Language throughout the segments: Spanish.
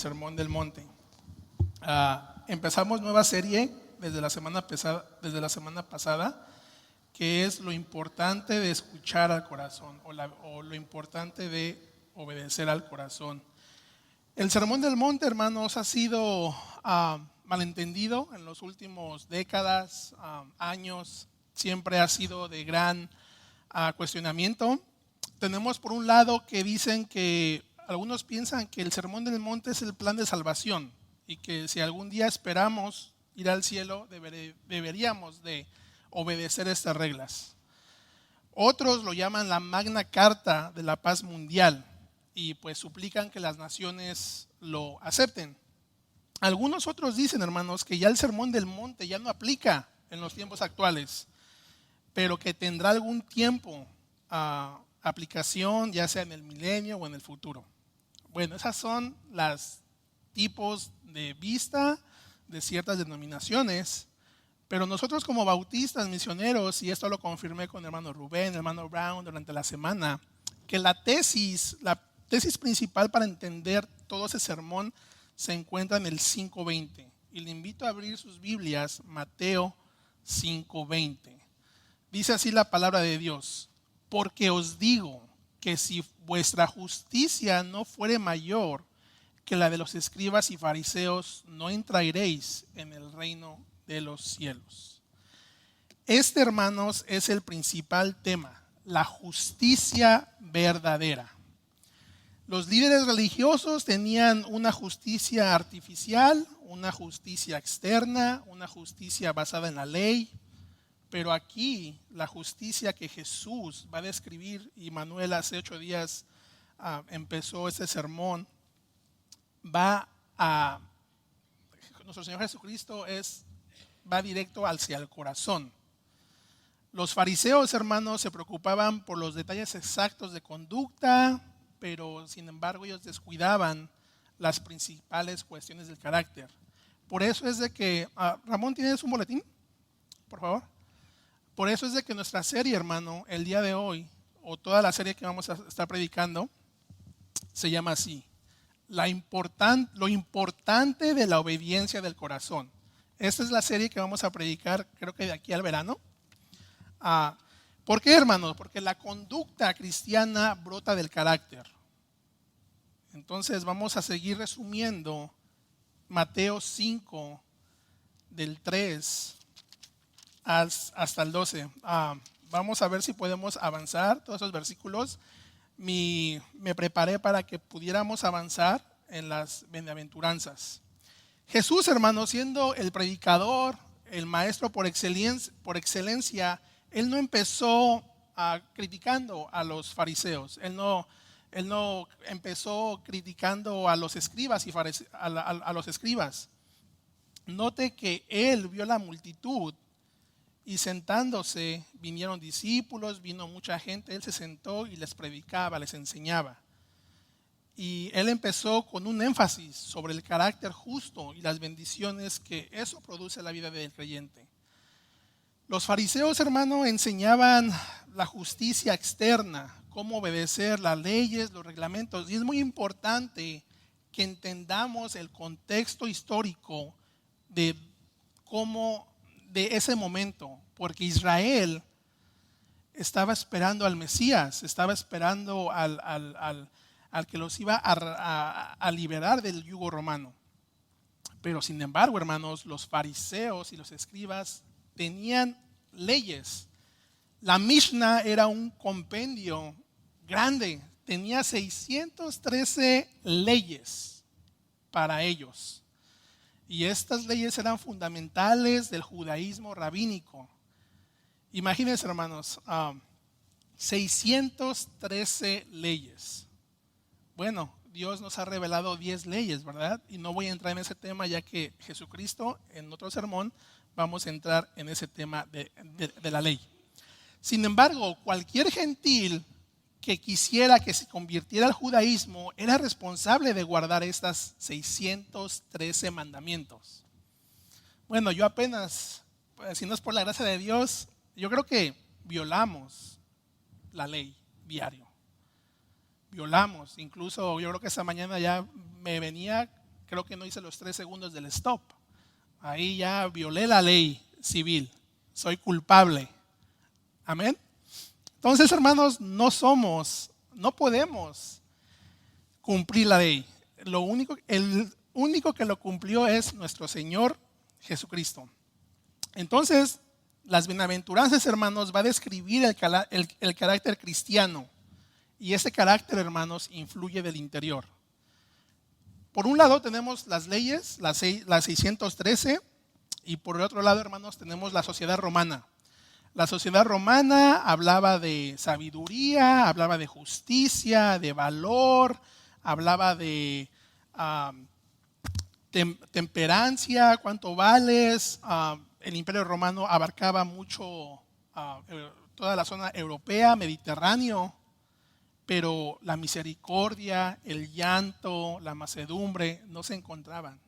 Sermón del Monte. Empezamos nueva serie desde la semana pasada, que es lo importante de escuchar al corazón o lo importante de obedecer al corazón. El Sermón del Monte, hermanos, ha sido malentendido en los últimos décadas, años. Siempre ha sido de gran cuestionamiento. Tenemos por un lado que dicen que algunos piensan que el Sermón del Monte es el plan de salvación y que si algún día esperamos ir al cielo deberíamos de obedecer estas reglas. Otros lo llaman la Magna Carta de la Paz Mundial y pues suplican que las naciones lo acepten. Algunos otros dicen, hermanos, que ya el Sermón del Monte ya no aplica en los tiempos actuales, pero que tendrá algún tiempo aplicación, ya sea en el milenio o en el futuro. Bueno, esas son las tipos de vista de ciertas denominaciones, pero nosotros como bautistas, misioneros, y esto lo confirmé con el hermano Rubén, el hermano Brown durante la semana, que la tesis principal para entender todo ese sermón se encuentra en el 5:20. Y le invito a abrir sus Biblias, Mateo 5:20. Dice así la palabra de Dios: porque os digo que si vuestra justicia no fuere mayor que la de los escribas y fariseos, no entraréis en el reino de los cielos. Este, hermanos, es el principal tema, la justicia verdadera. Los líderes religiosos tenían una justicia artificial, una justicia externa, una justicia basada en la ley. Pero aquí la justicia que Jesús va a describir, y Manuel hace 8 días empezó este sermón, nuestro Señor Jesucristo va directo hacia el corazón. Los fariseos, hermanos, se preocupaban por los detalles exactos de conducta, pero sin embargo ellos descuidaban las principales cuestiones del carácter. Por eso es de que, Ramón, ¿tienes un boletín? Por favor. Por eso es de que nuestra serie, hermano, el día de hoy, o toda la serie que vamos a estar predicando, se llama así: lo importante de la obediencia del corazón. Esta es la serie que vamos a predicar, creo que de aquí al verano. ¿Por qué, hermano? Porque la conducta cristiana brota del carácter. Entonces vamos a seguir resumiendo Mateo 5, del 3 hasta el 12. Vamos a ver si podemos avanzar todos esos versículos. Me preparé para que pudiéramos avanzar en las bienaventuranzas. Jesús, hermano, siendo el predicador, el maestro por excelencia, él no empezó criticando a los fariseos. Él no empezó criticando a los escribas y a los escribas. Note que él vio la multitud y sentándose vinieron discípulos, vino mucha gente. Él se sentó y les predicaba, les enseñaba. Y él empezó con un énfasis sobre el carácter justo y las bendiciones que eso produce en la vida del creyente. Los fariseos, hermano, enseñaban la justicia externa, cómo obedecer las leyes, los reglamentos. Y es muy importante que entendamos el contexto histórico de ese momento, porque Israel estaba esperando al Mesías, estaba esperando al que los iba a liberar del yugo romano. Pero sin embargo, hermanos, los fariseos y los escribas tenían leyes. La Mishnah era un compendio grande, tenía 613 leyes para ellos. Y estas leyes eran fundamentales del judaísmo rabínico. Imagínense, hermanos, 613 leyes. Bueno, Dios nos ha revelado 10 leyes, ¿verdad? Y no voy a entrar en ese tema, ya que Jesucristo, en otro sermón, vamos a entrar en ese tema de la ley. Sin embargo, cualquier gentil que quisiera que se convirtiera al judaísmo era responsable de guardar estas 613 mandamientos. Bueno, yo apenas, si no es por la gracia de Dios, yo creo que violamos la ley diario. Violamos, incluso yo creo que esta mañana ya me venía creo que no hice los 3 segundos del stop. Ahí ya violé la ley civil. Soy culpable. Amén. Entonces, hermanos, no podemos cumplir la ley. El único que lo cumplió es nuestro Señor Jesucristo. Entonces, las bienaventuranzas, hermanos, va a describir el carácter cristiano. Y ese carácter, hermanos, influye del interior. Por un lado tenemos las leyes, las 613, y por el otro lado, hermanos, tenemos la sociedad romana. La sociedad romana hablaba de sabiduría, hablaba de justicia, de valor, hablaba de temperancia, cuánto vales. El Imperio Romano abarcaba mucho toda la zona europea, mediterráneo, pero la misericordia, el llanto, la mansedumbre no se encontraban.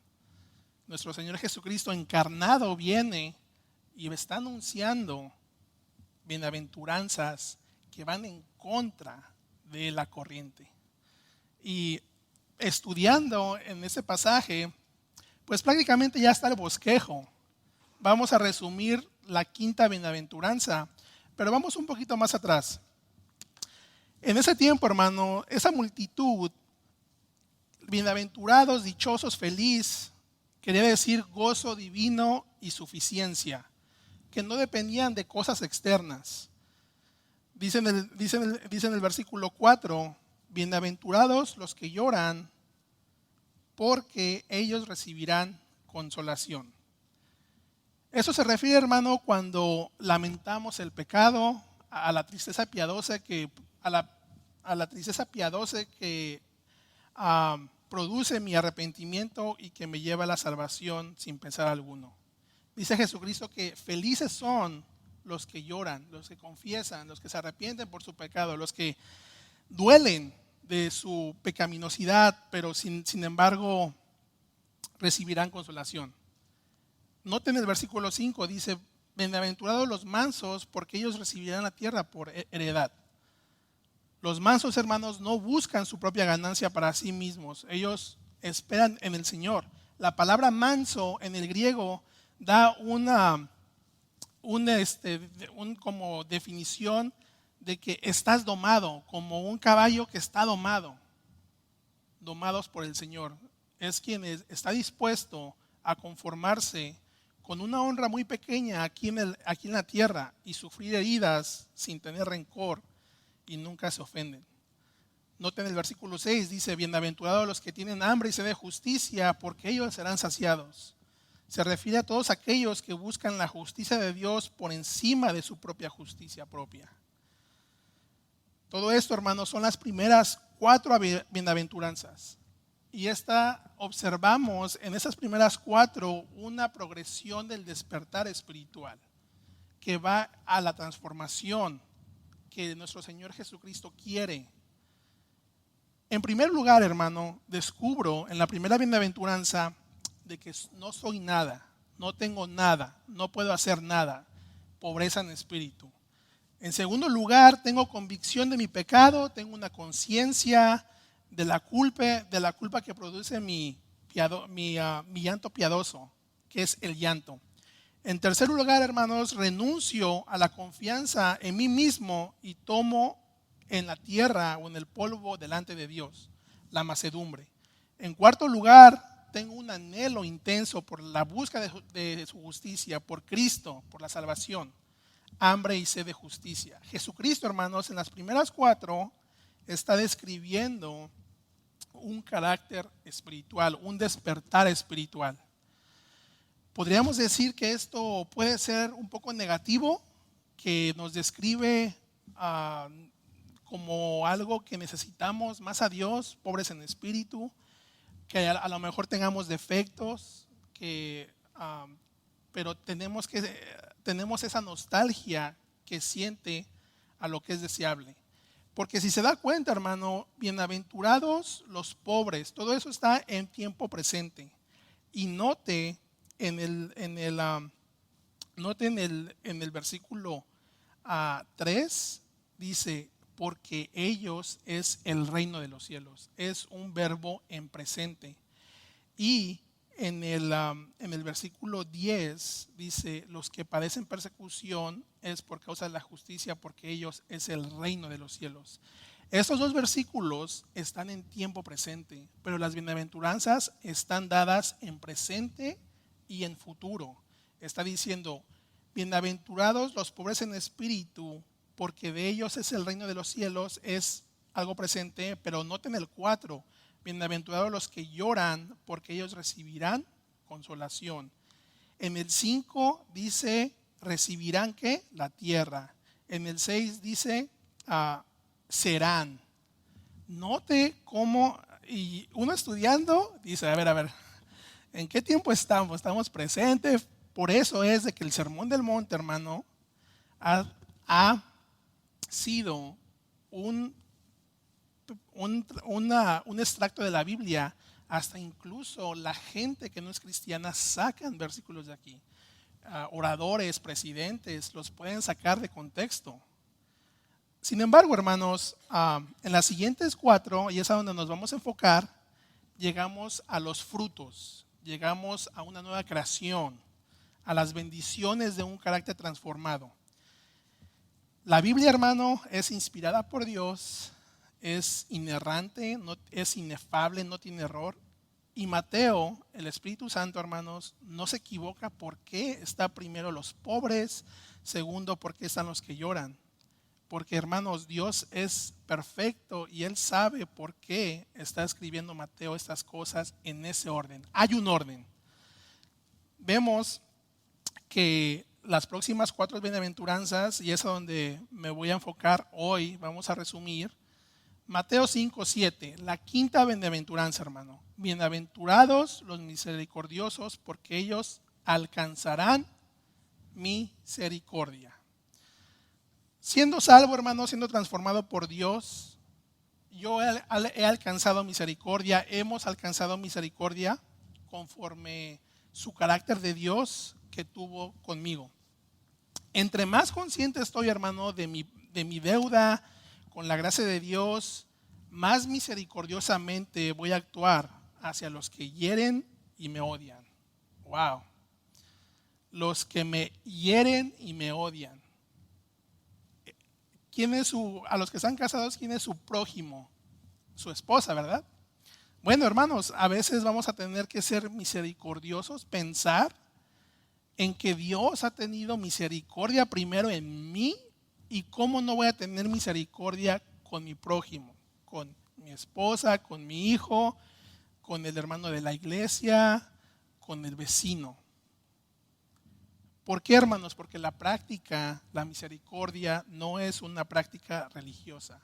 Nuestro Señor Jesucristo encarnado viene y está anunciando bienaventuranzas que van en contra de la corriente. Y estudiando en ese pasaje, pues prácticamente ya está el bosquejo. Vamos a resumir la quinta bienaventuranza, pero vamos un poquito más atrás. En ese tiempo, hermano, esa multitud, bienaventurados, dichosos, feliz, quería decir gozo divino y suficiencia, que no dependían de cosas externas. Dice en el versículo 4, bienaventurados los que lloran, porque ellos recibirán consolación. Eso se refiere, hermano, cuando lamentamos el pecado, a la tristeza piadosa que produce mi arrepentimiento y que me lleva a la salvación sin pensar alguno. Dice Jesucristo que felices son los que lloran, los que confiesan, los que se arrepienten por su pecado, los que duelen de su pecaminosidad, pero sin embargo recibirán consolación. Noten el versículo 5, dice, bienaventurados los mansos, porque ellos recibirán la tierra por heredad. Los mansos, hermanos, no buscan su propia ganancia para sí mismos. Ellos esperan en el Señor. La palabra manso en el griego da una como definición de que estás domado, como un caballo que está domados por el Señor. Es quien está dispuesto a conformarse con una honra muy pequeña aquí en la tierra y sufrir heridas sin tener rencor y nunca se ofenden. Noten el versículo 6, dice, bienaventurados los que tienen hambre y sed de justicia, porque ellos serán saciados. Se refiere a todos aquellos que buscan la justicia de Dios por encima de su propia justicia propia. Todo esto, hermanos, son las primeras 4 bienaventuranzas. Y observamos en esas primeras 4 una progresión del despertar espiritual que va a la transformación que nuestro Señor Jesucristo quiere. En primer lugar, hermano, descubro en la primera bienaventuranza de que no soy nada, no tengo nada, no puedo hacer nada, pobreza en espíritu. En segundo lugar, tengo convicción de mi pecado, tengo una conciencia de la culpa que produce mi llanto piadoso, que es el llanto. En tercer lugar, hermanos, renuncio a la confianza en mí mismo y tomo en la tierra o en el polvo delante de Dios, la mansedumbre. En cuarto lugar, tengo un anhelo intenso por la búsqueda de su justicia, por Cristo, por la salvación, hambre y sed de justicia. Jesucristo, hermanos, en las primeras 4 está describiendo un carácter espiritual, un despertar espiritual. Podríamos decir que esto puede ser un poco negativo, que nos describe como algo que necesitamos más a Dios, pobres en espíritu, que a lo mejor tengamos defectos, pero tenemos esa nostalgia que siente a lo que es deseable. Porque si se da cuenta, hermano, bienaventurados los pobres, todo eso está en tiempo presente. Y note en el versículo 3, dice, porque ellos es el reino de los cielos. Es un verbo en presente. Y en el versículo 10 dice, los que padecen persecución es por causa de la justicia, porque ellos es el reino de los cielos. Estos dos versículos están en tiempo presente, pero las bienaventuranzas están dadas en presente y en futuro. Está diciendo, bienaventurados los pobres en espíritu, porque de ellos es el reino de los cielos. Es algo presente, pero noten el 4. Bienaventurados los que lloran, porque ellos recibirán consolación. En el 5 dice, recibirán ¿qué? La tierra. En el 6 dice, serán. Note cómo, y uno estudiando dice, a ver, ¿en qué tiempo estamos? Estamos presentes. Por eso es de que el Sermón del Monte, hermano, ha sido un extracto de la Biblia. Hasta incluso la gente que no es cristiana sacan versículos de aquí. Oradores, presidentes, los pueden sacar de contexto. Sin embargo, hermanos, en las siguientes 4, y es a donde nos vamos a enfocar, llegamos a los frutos, llegamos a una nueva creación, a las bendiciones de un carácter transformado. La Biblia, hermano, es inspirada por Dios, es inerrante, es inefable, no tiene error. Y Mateo, el Espíritu Santo, hermanos, no se equivoca por qué está primero los pobres, segundo, por qué están los que lloran. Porque, hermanos, Dios es perfecto y Él sabe por qué está escribiendo Mateo estas cosas en ese orden. Hay un orden. Vemos que las próximas 4 bienaventuranzas, y es a donde me voy a enfocar hoy, vamos a resumir. Mateo 5, 7, la quinta bienaventuranza, hermano. Bienaventurados los misericordiosos, porque ellos alcanzarán misericordia. Siendo salvo, hermano, siendo transformado por Dios, yo he alcanzado misericordia, hemos alcanzado misericordia conforme su carácter de Dios que tuvo conmigo. Entre más consciente estoy, hermano, de mi deuda con la gracia de Dios, más misericordiosamente voy a actuar hacia los que hieren y me odian. Wow. Los que me hieren y me odian. A los que están casados, ¿quién es su prójimo? Su esposa, ¿verdad? Bueno, hermanos, a veces vamos a tener que ser misericordiosos, pensar en que Dios ha tenido misericordia primero en mí, y cómo no voy a tener misericordia con mi prójimo, con mi esposa, con mi hijo, con el hermano de la iglesia, con el vecino. ¿Por qué, hermanos? Porque la misericordia no es una práctica religiosa.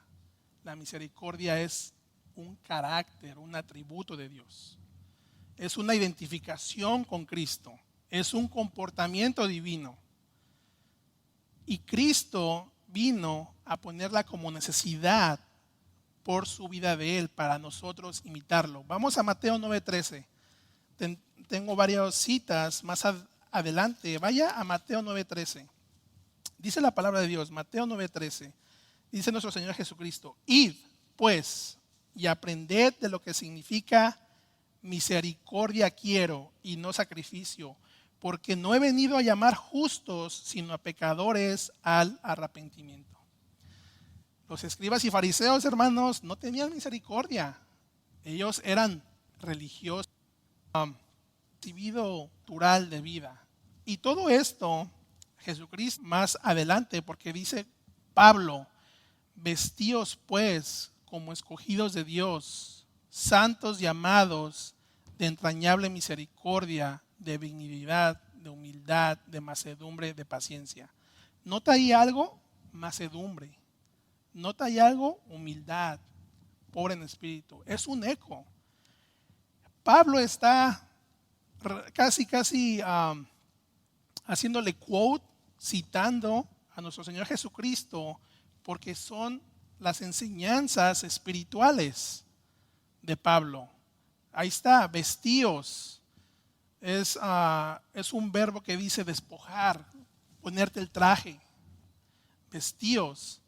La misericordia es un carácter, un atributo de Dios. Es una identificación con Cristo. Es un comportamiento divino. Y Cristo vino a ponerla como necesidad por su vida de Él, para nosotros imitarlo. Vamos a Mateo 9:13. Tengo varias citas más adelante. Vaya a Mateo 9:13. Dice la palabra de Dios, Mateo 9:13. Dice nuestro Señor Jesucristo: id, pues, y aprended de lo que significa misericordia quiero y no sacrificio, porque no he venido a llamar justos, sino a pecadores al arrepentimiento. Los escribas y fariseos, hermanos, no tenían misericordia. Ellos eran religiosos, recibido natural de vida. Y todo esto, Jesucristo más adelante, porque dice Pablo: vestíos pues como escogidos de Dios, santos y amados, de entrañable misericordia, de benignidad, de humildad, de mansedumbre, de paciencia. ¿Nota ahí algo? Mansedumbre. ¿Nota ahí algo? Humildad, pobre en espíritu. Es un eco. Pablo está casi haciéndole quote, citando a nuestro Señor Jesucristo, porque son las enseñanzas espirituales de Pablo. Ahí está, vestíos. Es un verbo que dice despojar, ponerte el traje. Vestíos.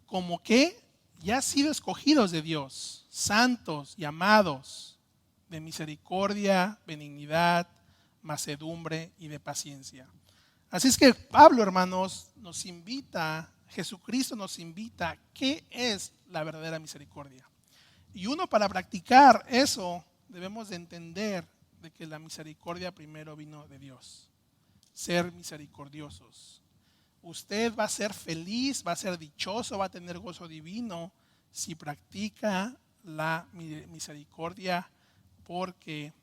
Como que ya han sido escogidos de Dios, santos y amados, de misericordia, benignidad, mansedumbre y de paciencia. Así es que Pablo, hermanos, nos invita, Jesucristo nos invita, ¿qué es la verdadera misericordia? Y uno, para practicar eso, debemos de entender de que la misericordia primero vino de Dios. Ser misericordiosos. Usted va a ser feliz, va a ser dichoso, va a tener gozo divino si practica la misericordia, porque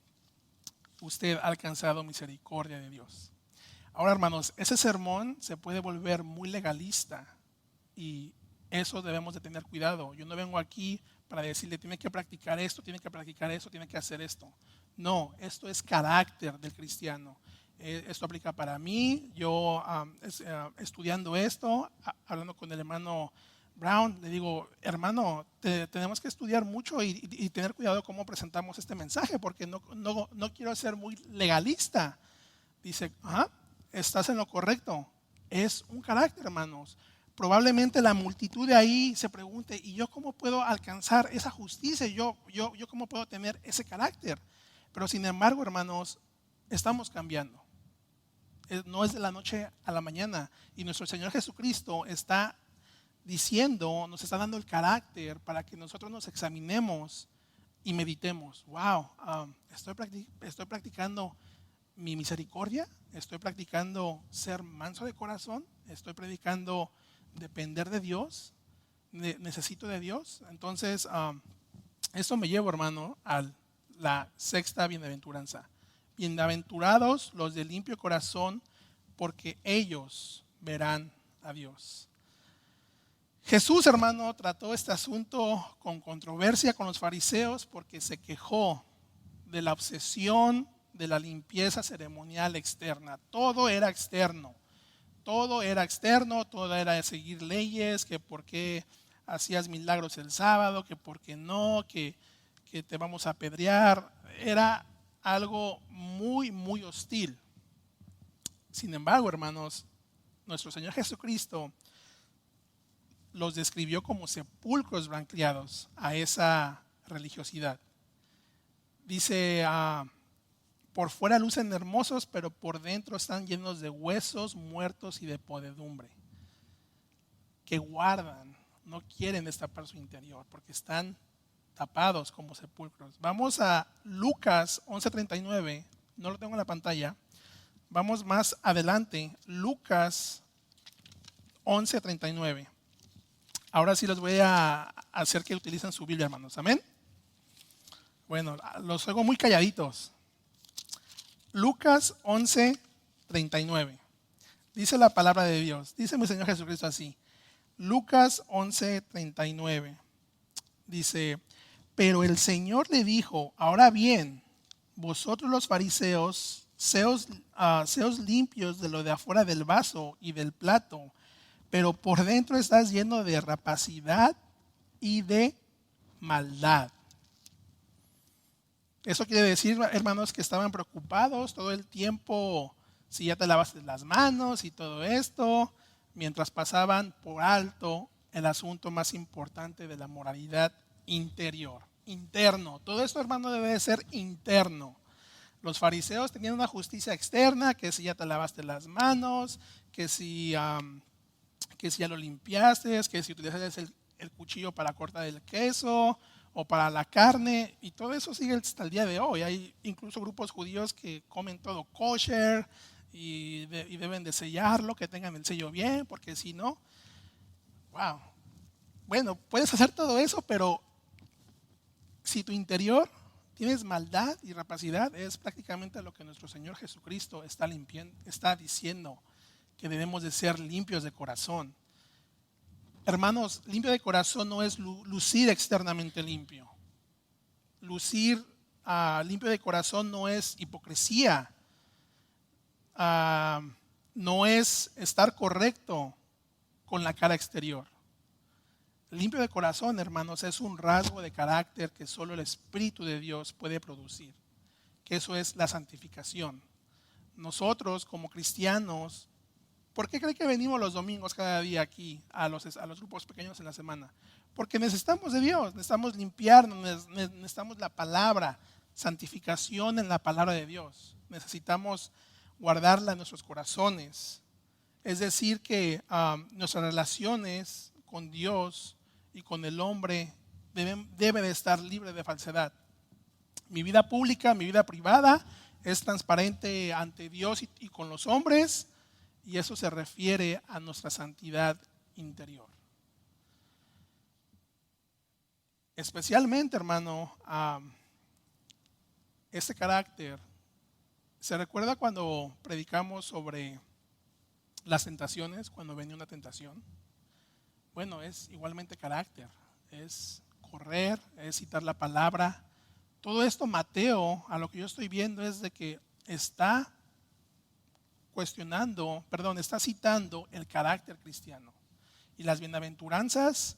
usted ha alcanzado misericordia de Dios. Ahora, hermanos, ese sermón se puede volver muy legalista y eso debemos de tener cuidado. Yo no vengo aquí para decirle, tiene que practicar esto, tiene que practicar esto, tiene que hacer esto. No, esto es carácter del cristiano. Esto aplica para mí. Yo estudiando esto, hablando con el hermano Brown, le digo, hermano, tenemos que estudiar mucho y tener cuidado cómo presentamos este mensaje, porque no quiero ser muy legalista. Dice, estás en lo correcto. Es un carácter, hermanos. Probablemente la multitud de ahí se pregunte, ¿y yo cómo puedo alcanzar esa justicia? ¿Yo cómo puedo tener ese carácter? Pero sin embargo, hermanos, estamos cambiando. No es de la noche a la mañana. Y nuestro Señor Jesucristo está diciendo, nos está dando el carácter para que nosotros nos examinemos y meditemos. Wow, estoy practicando mi misericordia, estoy practicando ser manso de corazón, estoy predicando depender de Dios, necesito de Dios. Entonces, esto me lleva, hermano, a la sexta bienaventuranza. Bienaventurados los de limpio corazón, porque ellos verán a Dios. Jesús, hermano, trató este asunto con controversia con los fariseos porque se quejó de la obsesión de la limpieza ceremonial externa. Todo era externo, todo era de seguir leyes, que por qué hacías milagros el sábado, que por qué no, que te vamos a apedrear. Era algo muy, muy hostil. Sin embargo, hermanos, nuestro Señor Jesucristo los describió como sepulcros blanqueados a esa religiosidad. Dice, por fuera lucen hermosos, pero por dentro están llenos de huesos muertos y de podredumbre, que guardan, no quieren destapar su interior, porque están tapados como sepulcros. Vamos a Lucas 11:39, no lo tengo en la pantalla. Vamos más adelante, Lucas 11:39. Ahora sí les voy a hacer que utilicen su Biblia, hermanos. Amén. Bueno, los oigo muy calladitos. Lucas 11:39. Dice la palabra de Dios. Dice mi Señor Jesucristo así. Lucas 11:39. Dice, pero el Señor le dijo, ahora bien, vosotros los fariseos, seos limpios de lo de afuera del vaso y del plato, pero por dentro estás lleno de rapacidad y de maldad. Eso quiere decir, hermanos, que estaban preocupados todo el tiempo si ya te lavaste las manos y todo esto, mientras pasaban por alto el asunto más importante de la moralidad interior, interno. Todo esto, hermano, debe de ser interno. Los fariseos tenían una justicia externa, que si ya te lavaste las manos, que si ya lo limpiaste, que si utilizaste el cuchillo para cortar el queso o para la carne, y todo eso sigue hasta el día de hoy. Hay incluso grupos judíos que comen todo kosher y deben de sellarlo, que tengan el sello bien, porque si no, wow. Bueno, puedes hacer todo eso, pero si tu interior tienes maldad y rapacidad, es prácticamente lo que nuestro Señor Jesucristo está diciendo, que debemos de ser limpios de corazón. Hermanos, limpio de corazón no es lucir externamente limpio. Lucir limpio de corazón no es hipocresía. No es estar correcto con la cara exterior. Limpio de corazón, hermanos, es un rasgo de carácter que solo el Espíritu de Dios puede producir, que eso es la santificación. Nosotros como cristianos, ¿por qué cree que venimos los domingos cada día aquí a los grupos pequeños en la semana? Porque necesitamos de Dios, necesitamos limpiarnos, necesitamos la palabra, santificación en la palabra de Dios. Necesitamos guardarla en nuestros corazones. Es decir, que nuestras relaciones con Dios y con el hombre debe de estar libre de falsedad. Mi vida pública, mi vida privada es transparente ante Dios y con los hombres, y eso se refiere a nuestra santidad interior. Especialmente, hermano, este carácter. ¿Se recuerda cuando predicamos sobre las tentaciones, cuando venía una tentación? Bueno, es igualmente carácter, es correr, es citar la palabra. Todo esto Mateo, a lo que yo estoy viendo, es de que está está citando el carácter cristiano. Y las bienaventuranzas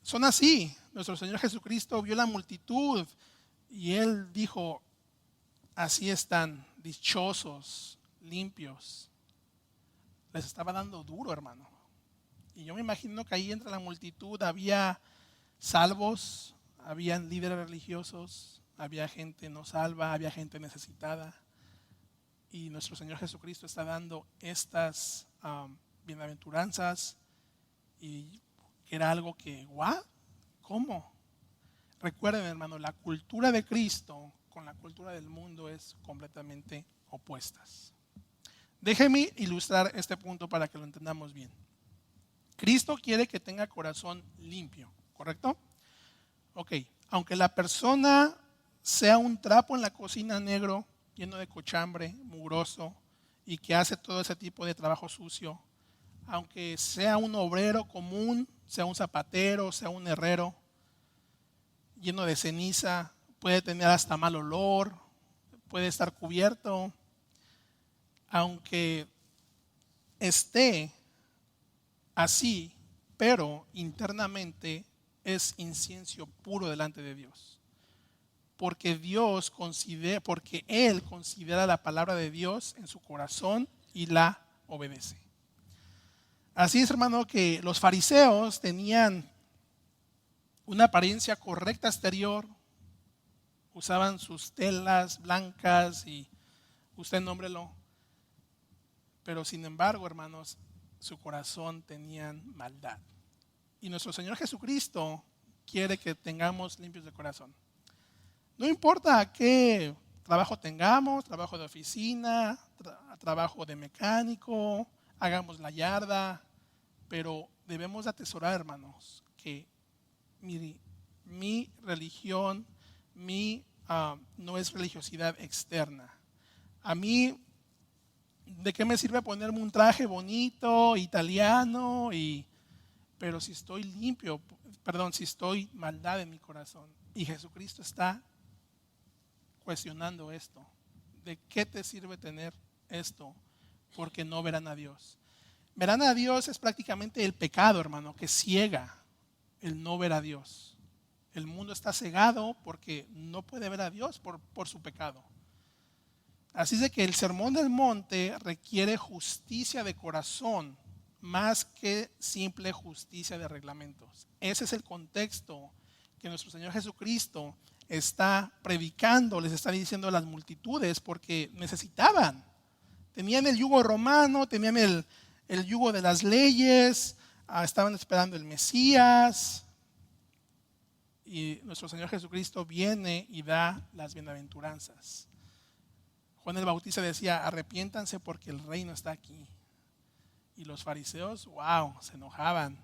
son así. Nuestro Señor Jesucristo vio la multitud y Él dijo, así están, dichosos, limpios. Les estaba dando duro, hermano. Y yo me imagino que ahí entre la multitud había salvos, habían líderes religiosos, había gente no salva, había gente necesitada. Y nuestro Señor Jesucristo está dando estas bienaventuranzas, y era algo que, ¿what? ¿Cómo? Recuerden, hermano, la cultura de Cristo con la cultura del mundo es completamente opuestas. Déjeme ilustrar este punto para que lo entendamos bien. Cristo quiere que tenga corazón limpio, ¿correcto? Ok, aunque la persona sea un trapo en la cocina negro, lleno de cochambre, mugroso, y que hace todo ese tipo de trabajo sucio, aunque sea un obrero común, sea un zapatero, sea un herrero, lleno de ceniza, puede tener hasta mal olor, puede estar cubierto, aunque esté así, pero internamente es incienso puro delante de Dios. Porque Él considera la palabra de Dios en su corazón y la obedece. Así es, hermano, que los fariseos tenían una apariencia correcta exterior, usaban sus telas blancas y usted nómbrelo, pero sin embargo, hermanos, su corazón tenían maldad. Y nuestro Señor Jesucristo quiere que tengamos limpios de corazón. No importa qué trabajo tengamos, trabajo de oficina, trabajo de mecánico, hagamos la yarda, pero debemos atesorar, hermanos, que mi religión, no es religiosidad externa. A mí, ¿de qué me sirve ponerme un traje bonito, italiano, pero si estoy si estoy maldad en mi corazón? Y Jesucristo está cuestionando esto. ¿De qué te sirve tener esto? Porque no verán a Dios. Verán a Dios es prácticamente el pecado, hermano, que ciega el no ver a Dios. El mundo está cegado porque no puede ver a Dios por su pecado. Así es de que el sermón del monte requiere justicia de corazón más que simple justicia de reglamentos. Ese es el contexto que nuestro Señor Jesucristo está predicando, les está diciendo a las multitudes, porque necesitaban. Tenían el yugo romano, tenían el yugo de las leyes, estaban esperando el Mesías. Y nuestro Señor Jesucristo viene y da las bienaventuranzas. Juan el Bautista decía, arrepiéntanse porque el reino está aquí. Y los fariseos, se enojaban.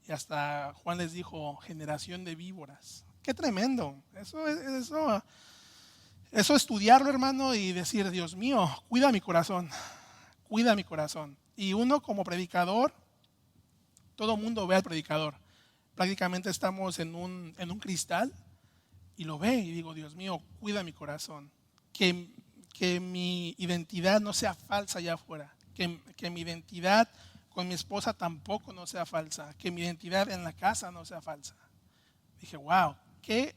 Y hasta Juan les dijo, generación de víboras. Qué tremendo. Eso estudiarlo, hermano, y decir, Dios mío, cuida mi corazón. Cuida mi corazón. Y uno como predicador, todo mundo ve al predicador. Prácticamente estamos en un cristal y lo ve y digo, Dios mío, cuida mi corazón. Que mi identidad no sea falsa allá afuera. Que mi identidad con mi esposa tampoco no sea falsa. Que mi identidad en la casa no sea falsa. Dije, wow, qué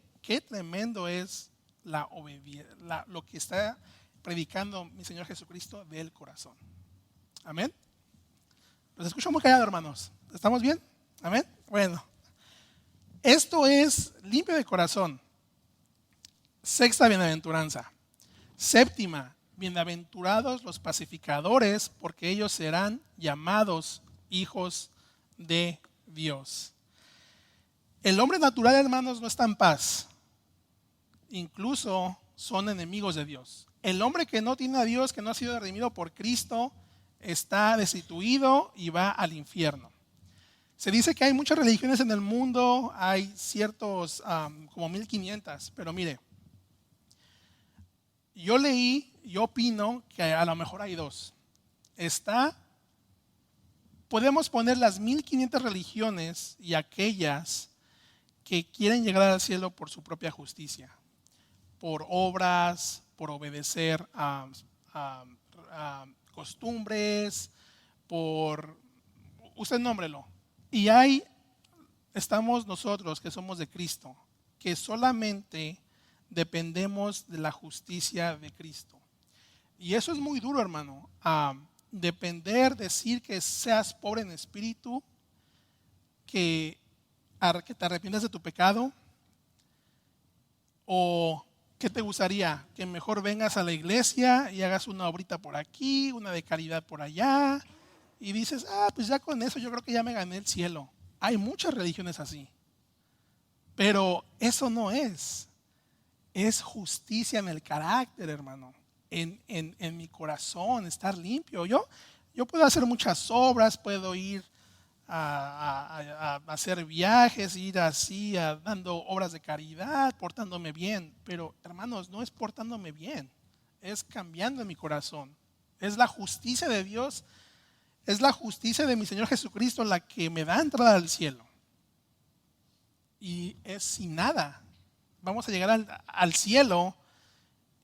tremendo es lo que está predicando mi Señor Jesucristo del corazón. Amén. Los escucho muy callados, hermanos. ¿Estamos bien? Amén. Bueno, esto es limpio de corazón. Sexta bienaventuranza. Séptima, bienaventurados los pacificadores, porque ellos serán llamados hijos de Dios. El hombre natural, hermanos, no está en paz. Incluso son enemigos de Dios. El hombre que no tiene a Dios, que no ha sido redimido por Cristo, está destituido y va al infierno. Se dice que hay muchas religiones en el mundo, hay ciertos, como 1500, pero mire, yo opino que a lo mejor hay dos. Podemos poner las 1500 religiones y aquellas que quieren llegar al cielo por su propia justicia, por obras, por obedecer a costumbres, usted nómbrelo. Y ahí estamos nosotros que somos de Cristo, que solamente dependemos de la justicia de Cristo. Y eso es muy duro, hermano. Depender, decir que seas pobre en espíritu, que te arrepientas de tu pecado, o ¿qué te gustaría? Que mejor vengas a la iglesia y hagas una obrita por aquí, una de caridad por allá, y dices, pues ya con eso yo creo que ya me gané el cielo. Hay muchas religiones así, pero eso no es justicia en el carácter, hermano, en mi corazón, estar limpio. Yo puedo hacer muchas obras, puedo ir a hacer viajes, ir así, dando obras de caridad, portándome bien, pero hermanos, no es portándome bien, es cambiando mi corazón. Es la justicia de Dios, es la justicia de mi Señor Jesucristo la que me da entrada al cielo. Y es sin nada. Vamos a llegar al cielo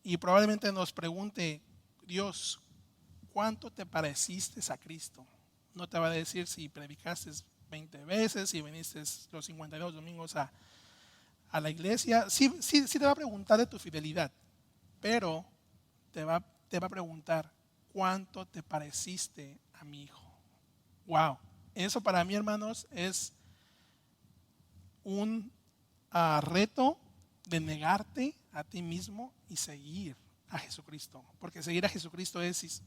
y probablemente nos pregunte Dios, ¿cuánto te pareciste a Cristo? No te va a decir si predicaste 20 veces, si viniste los 52 domingos a la iglesia. Sí te va a preguntar de tu fidelidad, pero te va a preguntar cuánto te pareciste a mi hijo. Wow, eso para mí, hermanos, es un reto de negarte a ti mismo y seguir a Jesucristo, porque seguir a Jesucristo es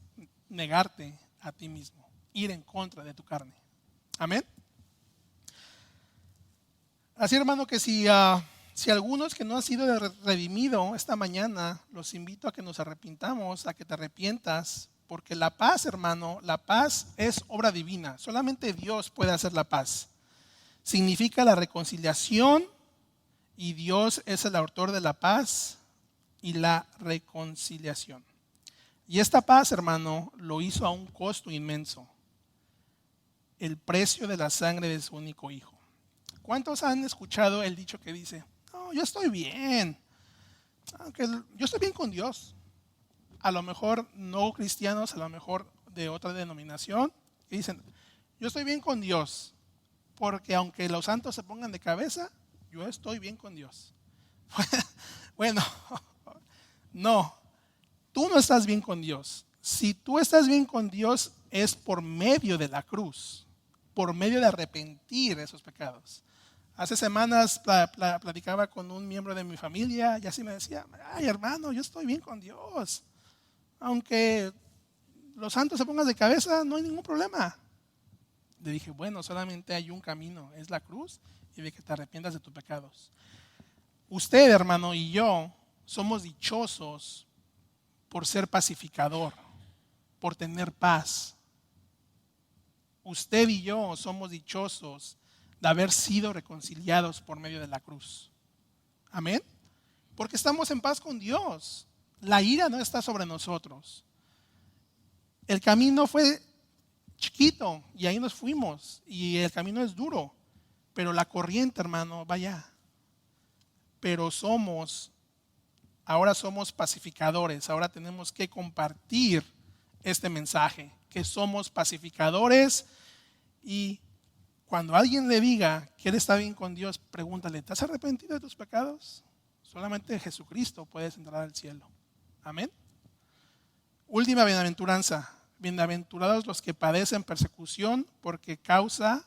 negarte a ti mismo, ir en contra de tu carne. Amén. Así, hermano, que si algunos que no han sido redimidos esta mañana, los invito a que nos arrepintamos, a que te arrepientas, porque la paz, hermano, la paz es obra divina. Solamente Dios puede hacer la paz. Significa la reconciliación y Dios es el autor de la paz y la reconciliación. Y esta paz, hermano, lo hizo a un costo inmenso. El precio de la sangre de su único hijo. ¿Cuántos han escuchado el dicho que dice, no, yo estoy bien, aunque yo estoy bien con Dios? A lo mejor no cristianos, a lo mejor de otra denominación, que dicen, yo estoy bien con Dios, porque aunque los santos se pongan de cabeza, yo estoy bien con Dios. Bueno, no, tú no estás bien con Dios. Si tú estás bien con Dios es por medio de la cruz, por medio de arrepentir esos pecados. Hace semanas platicaba con un miembro de mi familia y así me decía, ay hermano, yo estoy bien con Dios. Aunque los santos se pongan de cabeza, no hay ningún problema. Le dije, bueno, solamente hay un camino, es la cruz y de que te arrepientas de tus pecados. Usted, hermano, y yo somos dichosos por ser pacificador, por tener paz. Usted y yo somos dichosos de haber sido reconciliados por medio de la cruz. Amén. Porque estamos en paz con Dios. La ira no está sobre nosotros. El camino fue chiquito y ahí nos fuimos. Y el camino es duro. Pero la corriente, hermano, vaya. Pero ahora somos pacificadores. Ahora tenemos que compartir este mensaje. Que somos pacificadores. Y cuando alguien le diga que él está bien con Dios, pregúntale, ¿te has arrepentido de tus pecados? Solamente Jesucristo puedes entrar al cielo. Amén. Última bienaventuranza. Bienaventurados los que padecen persecución por causa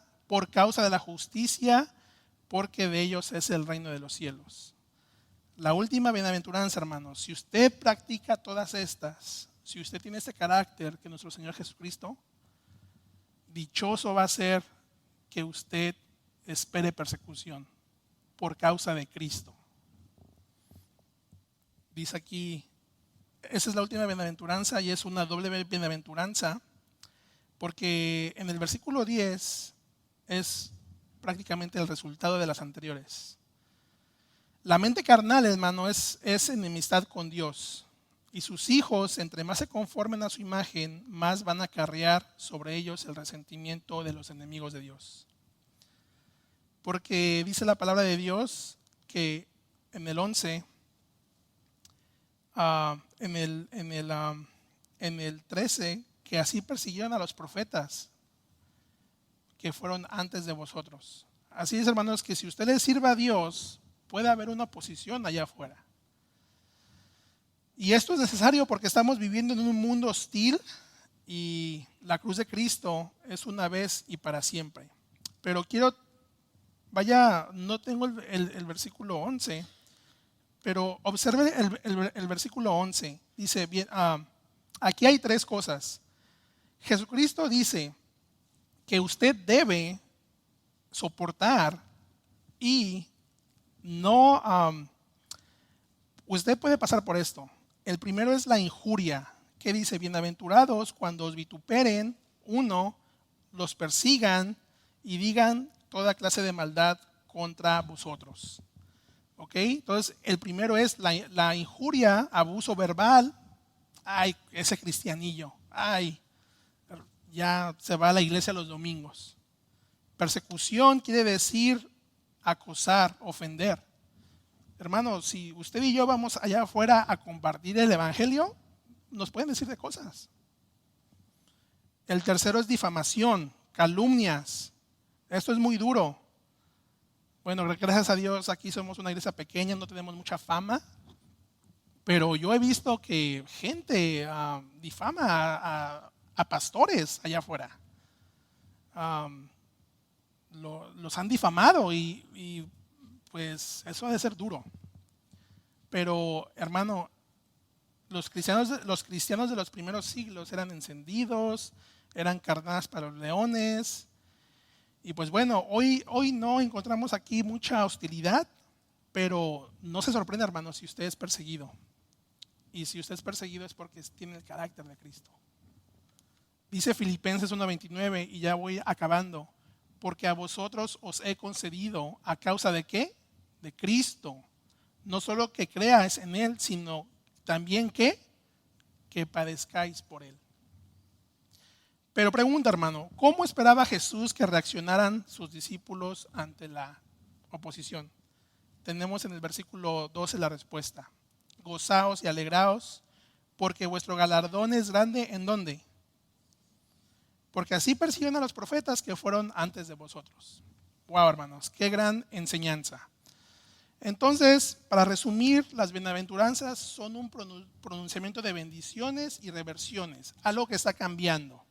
de la justicia, porque de ellos es el reino de los cielos. la última bienaventuranza, hermanos, si usted practica todas estas, si usted tiene este carácter que nuestro Señor Jesucristo, dichoso va a ser que usted espere persecución por causa de Cristo. Dice aquí, esa es la última bienaventuranza y es una doble bienaventuranza, porque en el versículo 10 es prácticamente el resultado de las anteriores. La mente carnal, hermano, es enemistad con Dios. Y sus hijos, entre más se conformen a su imagen, más van a acarrear sobre ellos el resentimiento de los enemigos de Dios. Porque dice la palabra de Dios que en el 11, en el 13, que así persiguieron a los profetas que fueron antes de vosotros. Así es, hermanos, que si usted le sirve a Dios, puede haber una oposición allá afuera. Y esto es necesario porque estamos viviendo en un mundo hostil y la cruz de Cristo es una vez y para siempre. Pero no tengo el versículo 11, pero observe el versículo 11. Dice, bien, aquí hay tres cosas. Jesucristo dice que usted debe soportar y no, usted puede pasar por esto. El primero es la injuria, que dice, bienaventurados cuando os vituperen, los persigan y digan toda clase de maldad contra vosotros. ¿Ok? Entonces, el primero es la injuria, abuso verbal. Ay, ese cristianillo, ay, ya se va a la iglesia los domingos. Persecución quiere decir acosar, ofender. Hermanos, si usted y yo vamos allá afuera a compartir el evangelio, nos pueden decir de cosas. El tercero es difamación, calumnias. Esto es muy duro. Bueno, gracias a Dios aquí somos una iglesia pequeña, no tenemos mucha fama, pero yo he visto que gente difama a pastores allá afuera. Los han difamado y pues eso ha de ser duro. Pero hermano, los cristianos de los primeros siglos eran encendidos, eran carnadas para los leones. Y pues bueno, hoy no encontramos aquí mucha hostilidad, pero no se sorprenda, hermano, si usted es perseguido. Y si usted es perseguido es porque tiene el carácter de Cristo. Dice Filipenses 1:29, y ya voy acabando, porque a vosotros os he concedido, ¿a causa de qué? De Cristo. No solo que creáis en Él, sino también que padezcáis por Él. Pero pregunta, hermano, ¿cómo esperaba Jesús que reaccionaran sus discípulos ante la oposición? Tenemos en el versículo 12 la respuesta. Gozaos y alegraos, porque vuestro galardón es grande, ¿en dónde? Porque así persiguieron a los profetas que fueron antes de vosotros. Wow, hermanos, qué gran enseñanza. Entonces, para resumir, las bienaventuranzas son un pronunciamiento de bendiciones y reversiones, algo que está cambiando.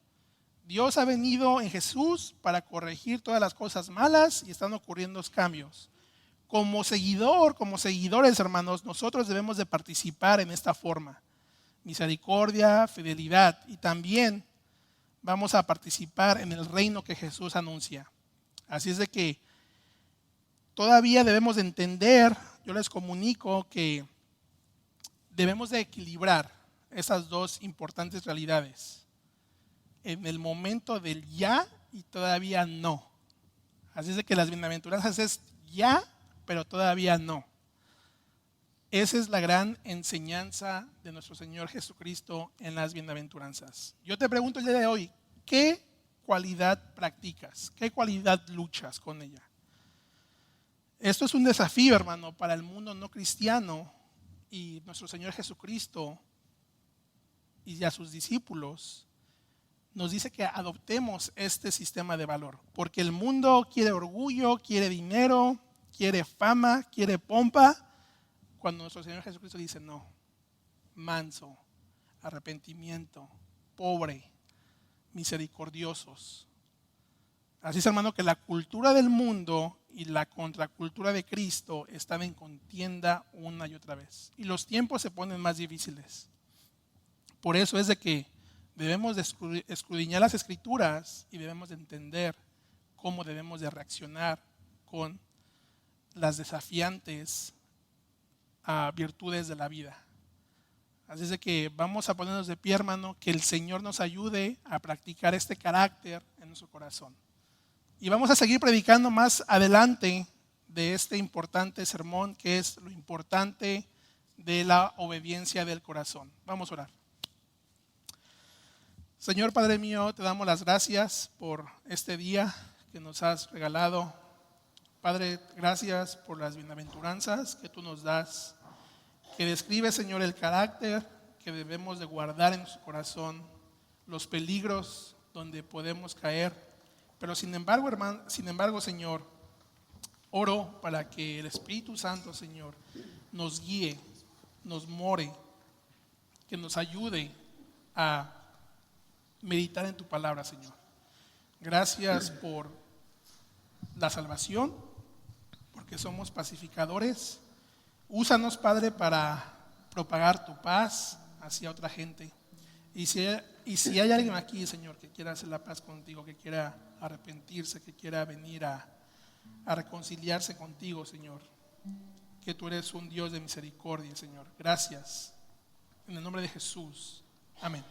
Dios ha venido en Jesús para corregir todas las cosas malas y están ocurriendo cambios. Como seguidores, hermanos, nosotros debemos de participar en esta forma. Misericordia, fidelidad, y también vamos a participar en el reino que Jesús anuncia. Así es de que todavía debemos de entender, yo les comunico que debemos de equilibrar esas dos importantes realidades. En el momento del ya y todavía no. Así es de que las bienaventuranzas es ya, pero todavía no. Esa es la gran enseñanza de nuestro Señor Jesucristo en las bienaventuranzas. Yo te pregunto el día de hoy, ¿qué cualidad practicas? ¿Qué cualidad luchas con ella? Esto es un desafío, hermano, para el mundo no cristiano, y nuestro Señor Jesucristo y a sus discípulos nos dice que adoptemos este sistema de valor, porque el mundo quiere orgullo, quiere dinero, quiere fama, quiere pompa, cuando nuestro Señor Jesucristo dice no, manso, arrepentimiento, pobre, misericordiosos. Así es, hermano, que la cultura del mundo y la contracultura de Cristo están en contienda una y otra vez. Y los tiempos se ponen más difíciles. Por eso es de que debemos de escudriñar las Escrituras y debemos de entender cómo debemos de reaccionar con las desafiantes virtudes de la vida. Así es de que vamos a ponernos de pie, hermano, que el Señor nos ayude a practicar este carácter en nuestro corazón. Y vamos a seguir predicando más adelante de este importante sermón, que es lo importante de la obediencia del corazón. Vamos a orar. Señor Padre mío, te damos las gracias por este día que nos has regalado. Padre, gracias por las bienaventuranzas que tú nos das, que describe, Señor, el carácter que debemos de guardar en nuestro corazón, los peligros donde podemos caer. Pero sin embargo, Señor, oro para que el Espíritu Santo, Señor, nos guíe, nos more, que nos ayude a meditar en tu palabra, Señor. Gracias por la salvación, porque somos pacificadores. Úsanos, Padre, para propagar tu paz hacia otra gente. Y si hay alguien aquí, Señor, que quiera hacer la paz contigo, que quiera arrepentirse, que quiera venir a reconciliarse contigo, Señor, que tú eres un Dios de misericordia, Señor. Gracias. En el nombre de Jesús. Amén.